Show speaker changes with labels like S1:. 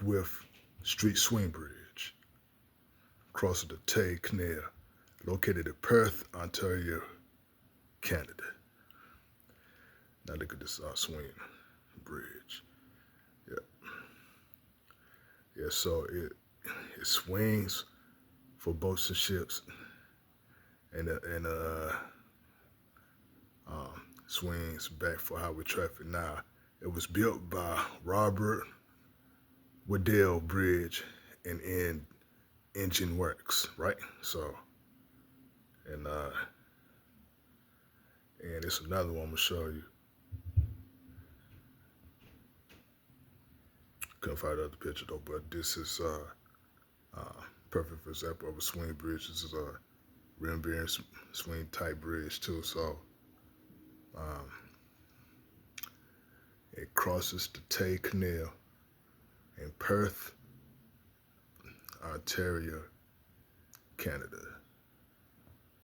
S1: with Street Swing Bridge, crossing the Tay Canal, located in Perth, Ontario, Canada. Now look at this swing bridge. Yeah, yeah. So it swings for boats and ships, and swings back for highway traffic. Now it was built by Robert Waddell Bridge and Engine Works, right? So and uh, and it's another one I'm gonna show you. Couldn't find the other picture though, but this is perfect example of a swing bridge. This is a rim bearing swing type bridge too. So um, it crosses the Tay Canal in Perth, Ontario, Canada.